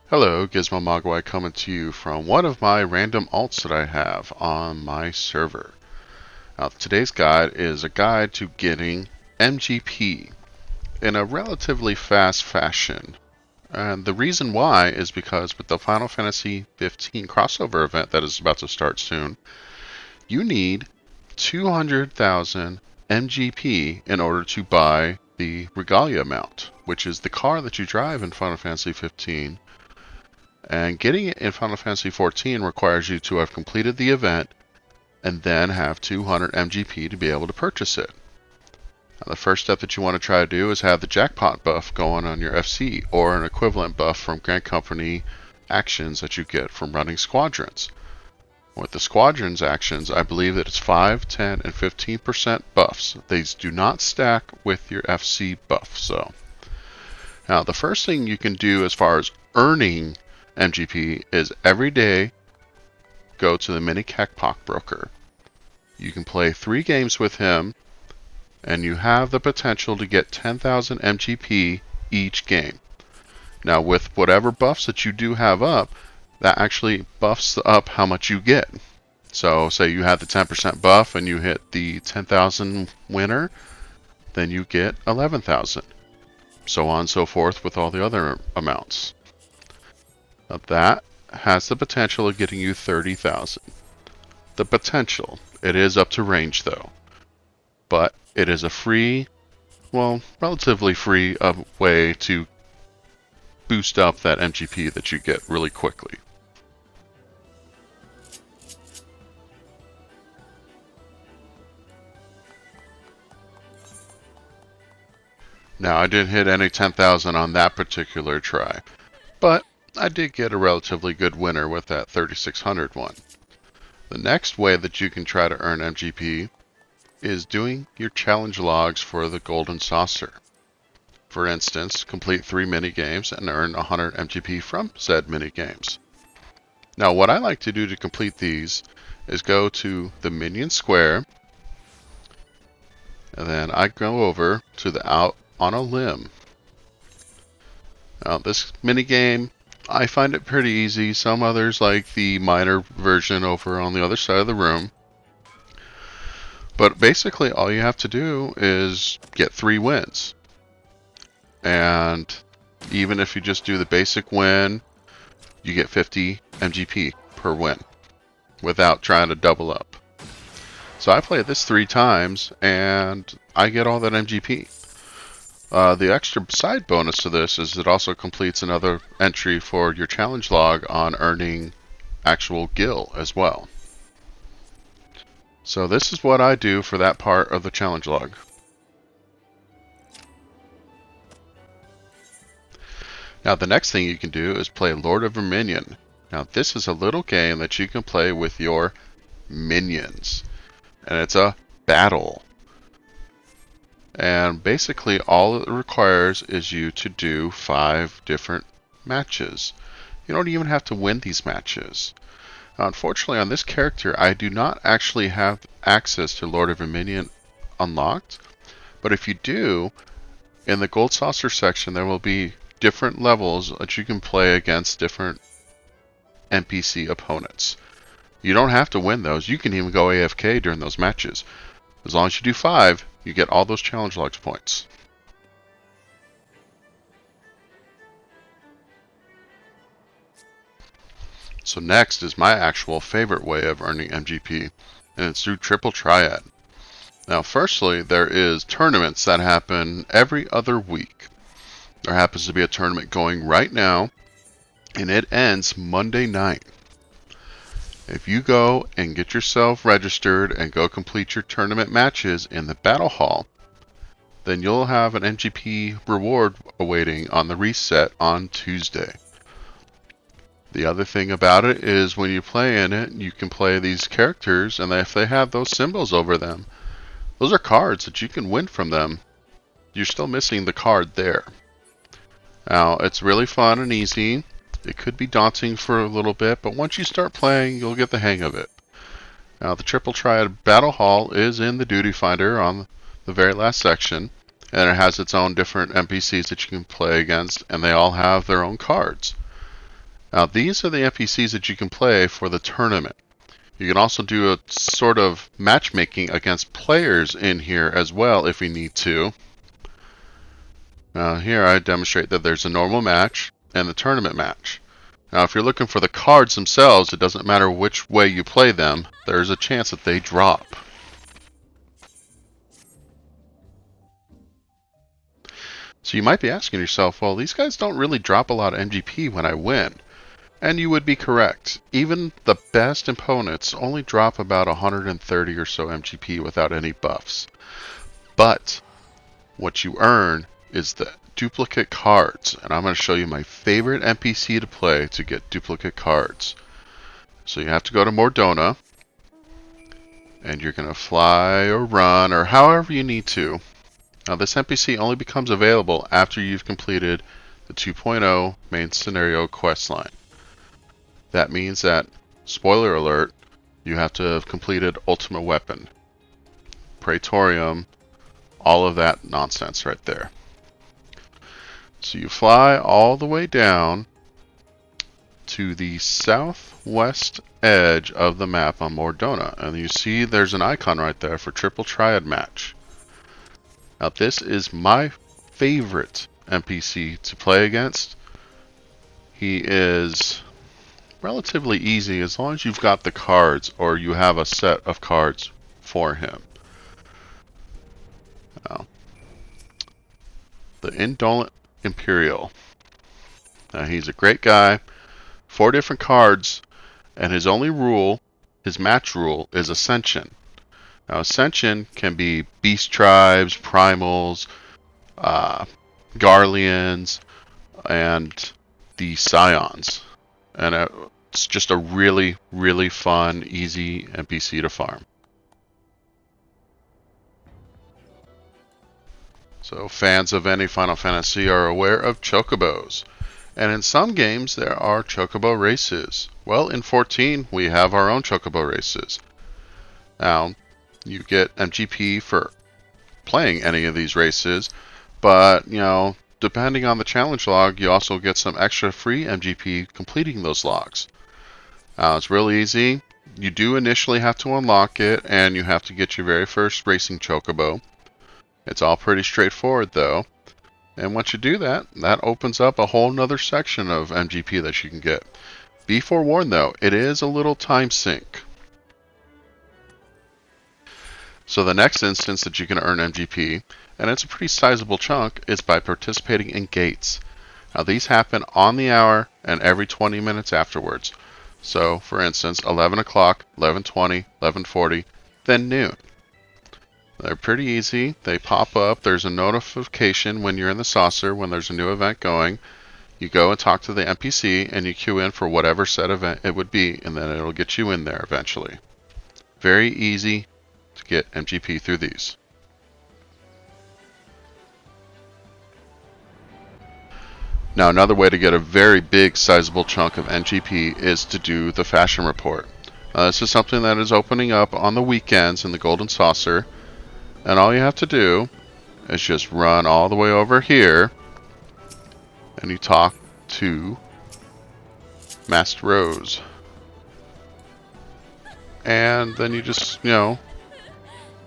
Hello, Gizmo Mogwai coming to you from one of my random alts that I have on my server. Now, today's guide is a guide to getting MGP in a relatively fast fashion. And the reason why is because with the Final Fantasy 15 crossover event that is about to start soon, you need 200,000 MGP in order to buy the Regalia mount, which is the car that you drive in Final Fantasy 15. And getting it in Final Fantasy 14 requires you to have completed the event and then have 200 MGP to be able to purchase it. Now, the first step that you want to try to do is have the jackpot buff going on your FC or an equivalent buff from Grand Company actions that you get from running squadrons. With the squadrons actions, I believe that it's 5, 10, and 15% buffs. These do not stack with your FC buff. So, now the first thing you can do as far as earning MGP is every day go to the mini Cactpot broker. You can play 3 games with him and you have the potential to get 10,000 MGP each game. Now with whatever buffs that you do have up, that actually buffs up how much you get. So say you had the 10% buff and you hit the 10,000 winner, then you get 11,000. So on and so forth with all the other amounts. Now that has the potential of getting you 30,000. The potential. It is up to range though. But it is a free, well, relatively free way to boost up that MGP that you get really quickly. Now I didn't hit any 10,000 on that particular try, but I did get a relatively good winner with that 3600 one. The next way that you can try to earn MGP is doing your challenge logs for the Golden Saucer. For instance, complete 3 minigames and earn 100 MGP from said minigames. Now what I like to do to complete these is go to the Minion Square, and then I go over to the Out on a Limb. Now this minigame, I find it pretty easy. Some others like the minor version over on the other side of the room. But basically all you have to do is get 3 wins. And even if you just do the basic win, you get 50 MGP per win without trying to double up. So I played this 3 times and I get all that MGP. The extra side bonus to this is it also completes another entry for your challenge log on earning actual gil as well. So this is what I do for that part of the challenge log. Now the next thing you can do is play Lord of Verminion. Now this is a little game that you can play with your minions. And it's a battle. And basically all it requires is you to do 5 different matches. You don't even have to win these matches. Now, unfortunately on this character I do not actually have access to Lord of Verminion unlocked. But if you do, in the Gold Saucer section there will be different levels that you can play against different NPC opponents. You don't have to win those. You can even go AFK during those matches. As long as you do 5, you get all those challenge logs points. So next is my actual favorite way of earning MGP, and it's through Triple Triad. Now firstly, there is tournaments that happen every other week. There happens to be a tournament going right now, and it ends Monday night. If you go and get yourself registered and go complete your tournament matches in the Battle Hall, then you'll have an MGP reward awaiting on the reset on Tuesday. The other thing about it is when you play in it, you can play these characters, and if they have those symbols over them, those are cards that you can win from them. You're still missing the card there. Now, it's really fun and easy. It could be daunting for a little bit, but once you start playing, you'll get the hang of it. Now, the Triple Triad Battle Hall is in the Duty Finder on the very last section, and it has its own different NPCs that you can play against, and they all have their own cards. Now these are the NPCs that you can play for the tournament. You can also do a sort of matchmaking against players in here as well if you need to. Here I demonstrate that there's a normal match and the tournament match. Now if you're looking for the cards themselves, it doesn't matter which way you play them, there's a chance that they drop. So you might be asking yourself, well, these guys don't really drop a lot of MGP when I win. And you would be correct. Even the best opponents only drop about 130 or so MGP without any buffs. But what you earn is the duplicate cards. And I'm going to show you my favorite NPC to play to get duplicate cards. So you have to go to Mordona. And you're going to fly or run or however you need to. Now this NPC only becomes available after you've completed the 2.0 main scenario questline. That means that, spoiler alert, you have to have completed Ultimate Weapon, Praetorium, all of that nonsense right there. So you fly all the way down to the southwest edge of the map on Mordona, and you see there's an icon right there for Triple Triad match. Now this is my favorite NPC to play against. He is relatively easy as long as you've got the cards or you have a set of cards for him. Now, the Indolent Imperial. Now, he's a great guy, 4 different cards, and his only rule, his match rule, is Ascension. Now Ascension can be Beast Tribes, Primals, Garleans, and the Scions. And it's just a really, really fun, easy NPC to farm. So fans of any Final Fantasy are aware of Chocobos. And in some games there are Chocobo Races. Well, in 14 we have our own Chocobo Races. Now, you get MGP for playing any of these races, but, you know, depending on the challenge log, you also get some extra free MGP completing those logs. It's really easy. You do initially have to unlock it, and you have to get your very first racing Chocobo. It's all pretty straightforward, though. And once you do that, that opens up a whole nother section of MGP that you can get. Be forewarned, though, it is a little time sink. So the next instance that you can earn MGP, and it's a pretty sizable chunk, is by participating in gates. Now these happen on the hour and every 20 minutes afterwards. So for instance, 11 o'clock, 11:20, 11:40, then noon. They're pretty easy. They pop up. There's a notification when you're in the saucer when there's a new event going. You go and talk to the NPC and you queue in for whatever set event it would be, and then it'll get you in there eventually. Very easy to get MGP through these. Now another way to get a very big sizable chunk of MGP is to do the fashion report. This is something that is opening up on the weekends in the Golden Saucer, and all you have to do is just run all the way over here and you talk to Master Rose, and then you just, you know,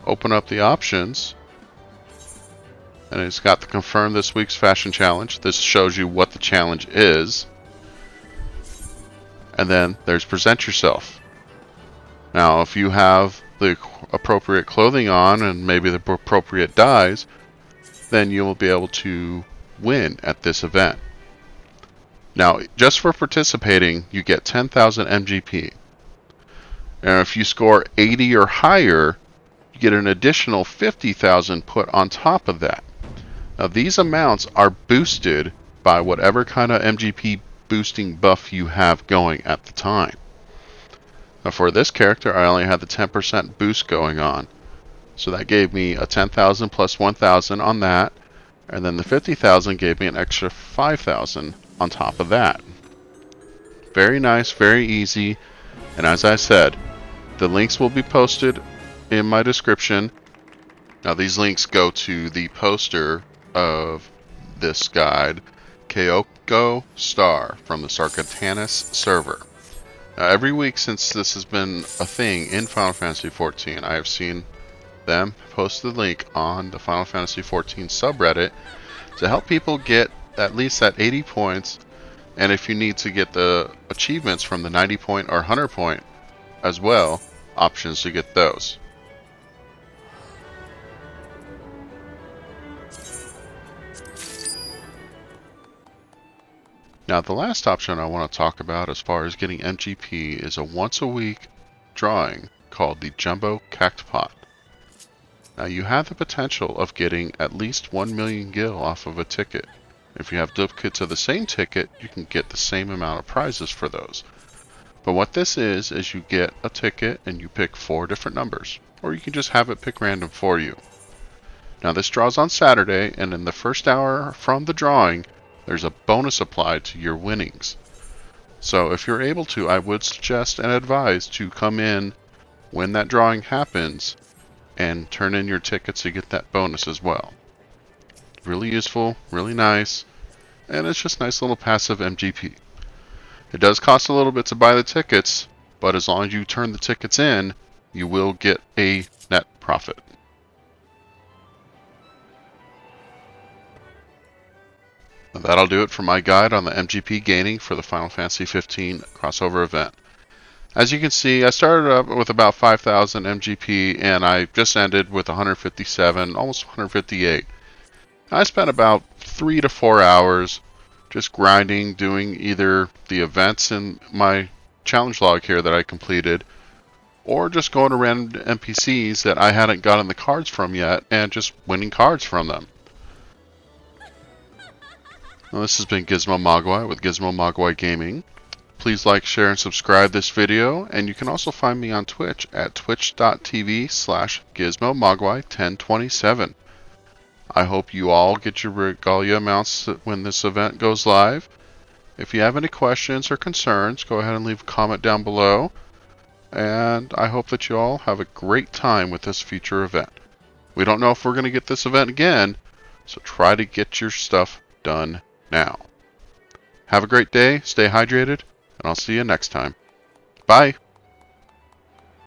open up the options, and it's got to confirm this week's fashion challenge. This shows you what the challenge is, and then there's present yourself. Now if you have the appropriate clothing on and maybe the appropriate dyes, then you will be able to win at this event. Now just for participating you get 10,000 MGP, and if you score 80 or higher you get an additional 50,000 put on top of that. Now these amounts are boosted by whatever kind of MGP boosting buff you have going at the time. Now for this character I only had the 10% boost going on, so that gave me a 10,000 plus 1,000 on that, and then the 50,000 gave me an extra 5,000 on top of that. Very nice, very easy, and as I said, the links will be posted in my description. Now these links go to the poster of this guide, Go Star from the Sarkatanis server. Now, every week since this has been a thing in Final Fantasy XIV, I have seen them post the link on the Final Fantasy XIV subreddit to help people get at least that 80 points, and if you need to get the achievements from the 90 point or 100 point as well, options to get those. Now, the last option I want to talk about as far as getting MGP is a once a week drawing called the Jumbo Cactpot. Now, you have the potential of getting at least 1 million gil off of a ticket. If you have duplicates of the same ticket, you can get the same amount of prizes for those. But what this is you get a ticket and you pick 4 different numbers, or you can just have it pick random for you. Now, this draws on Saturday, and in the first hour from the drawing, there's a bonus applied to your winnings. So if you're able to, I would suggest and advise to come in when that drawing happens and turn in your tickets to get that bonus as well. Really useful, really nice, and it's just nice little passive MGP. It does cost a little bit to buy the tickets, but as long as you turn the tickets in, you will get a net profit. That'll do it for my guide on the MGP gaining for the Final Fantasy XV crossover event. As you can see, I started up with about 5,000 MGP and I just ended with 157, almost 158. I spent about 3 to 4 hours just grinding, doing either the events in my challenge log here that I completed, or just going to random NPCs that I hadn't gotten the cards from yet and just winning cards from them. Well, this has been Gizmo Mogwai with Gizmo Mogwai Gaming. Please like, share, and subscribe this video, and you can also find me on Twitch at twitch.tv/GizmoMogwai1027. I hope you all get your Regalia mounts when this event goes live. If you have any questions or concerns, go ahead and leave a comment down below. And I hope that you all have a great time with this future event. We don't know if we're going to get this event again, so try to get your stuff done now. Have a great day, stay hydrated, and I'll see you next time. Bye!